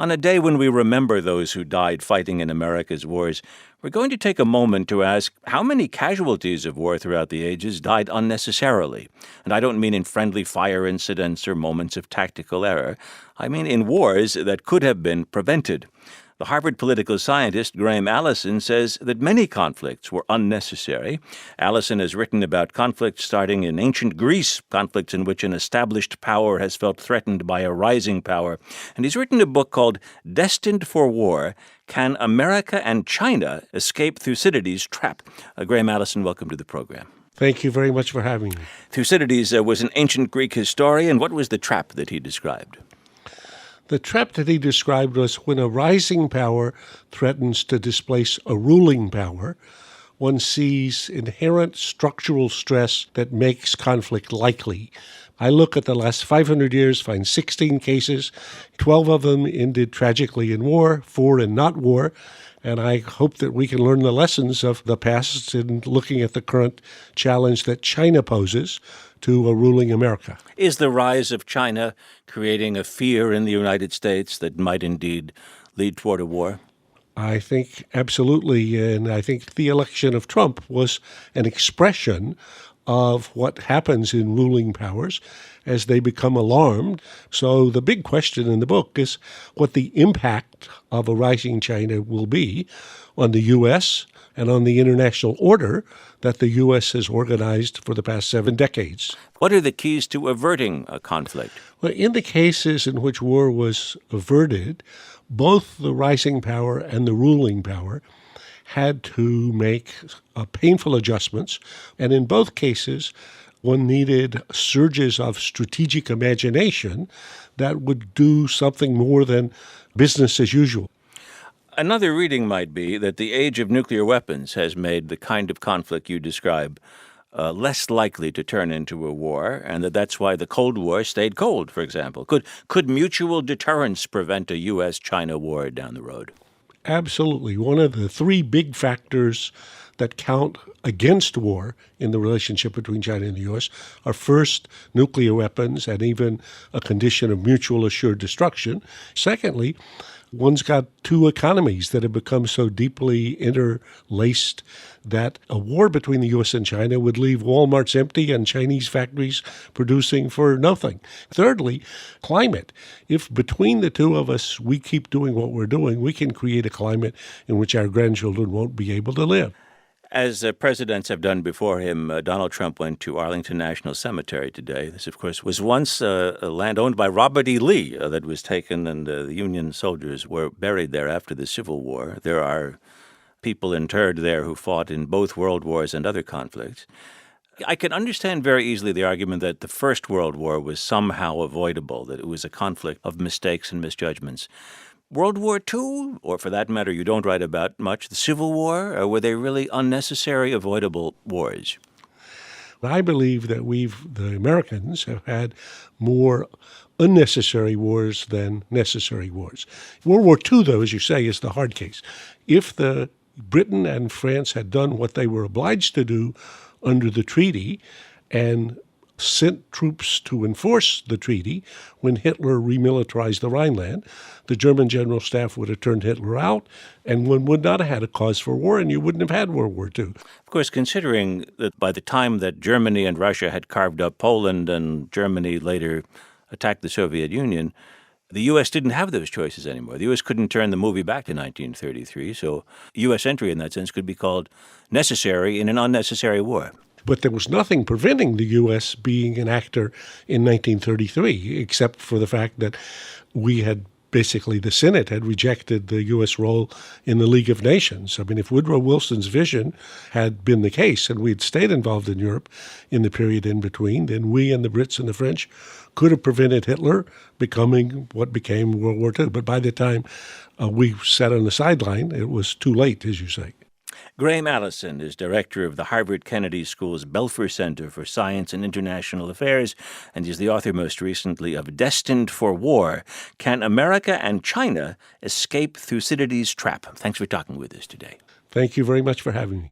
On a day when we remember those who died fighting in America's wars, we're going to take a moment to ask how many casualties of war throughout the ages died unnecessarily. And I don't mean in friendly fire incidents or moments of tactical error. I mean in wars that could have been prevented. The Harvard political scientist Graham Allison says that many conflicts were unnecessary. Allison has written about conflicts starting in ancient Greece, conflicts in which an established power has felt threatened by a rising power. And he's written a book called Destined for War: Can America and China Escape Thucydides' Trap? Graham Allison, welcome to the program. Thank you very much for having me. Thucydides was an ancient Greek historian. What was the trap that he described? The trap that he described was when a rising power threatens to displace a ruling power, one sees inherent structural stress that makes conflict likely. I look at the last 500 years, find 16 cases, 12 of them ended tragically in war, 4 in not war, and I hope that we can learn the lessons of the past in looking at the current challenge that China poses to a ruling America. Is the rise of China creating a fear in the United States that might indeed lead toward a war? I think absolutely, and I think the election of Trump was an expression of what happens in ruling powers as they become alarmed. So the big question in the book is what the impact of a rising China will be on the U.S. and on the international order that the U.S. has organized for the past 7 decades. What are the keys to averting a conflict? Well, in the cases in which war was averted, both the rising power and the ruling power had to make painful adjustments. And in both cases, one needed surges of strategic imagination that would do something more than business as usual. Another reading might be that the age of nuclear weapons has made the kind of conflict you describe less likely to turn into a war, and that's why the Cold War stayed cold, for example. Could mutual deterrence prevent a U.S.-China war down the road? Absolutely. One of the 3 big factors that count against war in the relationship between China and the U.S. are first, nuclear weapons and even a condition of mutual assured destruction. Secondly, one's got 2 economies that have become so deeply interlaced that a war between the U.S. and China would leave Walmarts empty and Chinese factories producing for nothing. Thirdly, climate. If between the 2 of us we keep doing what we're doing, we can create a climate in which our grandchildren won't be able to live. As presidents have done before him, Donald Trump went to Arlington National Cemetery today. This, of course, was once a land owned by Robert E. Lee that was taken, and the Union soldiers were buried there after the Civil War. There are people interred there who fought in both world wars and other conflicts. I can understand very easily the argument that the First World War was somehow avoidable, that it was a conflict of mistakes and misjudgments. World War II, or for that matter, you don't write about much, the Civil War, were they really unnecessary, avoidable wars? I believe that the Americans, have had more unnecessary wars than necessary wars. World War II, though, as you say, is the hard case. If Britain and France had done what they were obliged to do under the treaty and sent troops to enforce the treaty when Hitler remilitarized the Rhineland, the German General Staff would have turned Hitler out, and one would not have had a cause for war, and you wouldn't have had World War II. Of course, considering that by the time that Germany and Russia had carved up Poland and Germany later attacked the Soviet Union, the U.S. didn't have those choices anymore. The U.S. couldn't turn the movie back to 1933, so U.S. entry in that sense could be called necessary in an unnecessary war. But there was nothing preventing the U.S. being an actor in 1933, except for the fact that the Senate had rejected the U.S. role in the League of Nations. I mean, if Woodrow Wilson's vision had been the case and we had stayed involved in Europe in the period in between, then we and the Brits and the French could have prevented Hitler becoming what became World War II. But by the time we sat on the sideline, it was too late, as you say. Graham Allison is director of the Harvard Kennedy School's Belfer Center for Science and International Affairs, and he's the author most recently of Destined for War: Can America and China Escape Thucydides' Trap? Thanks for talking with us today. Thank you very much for having me.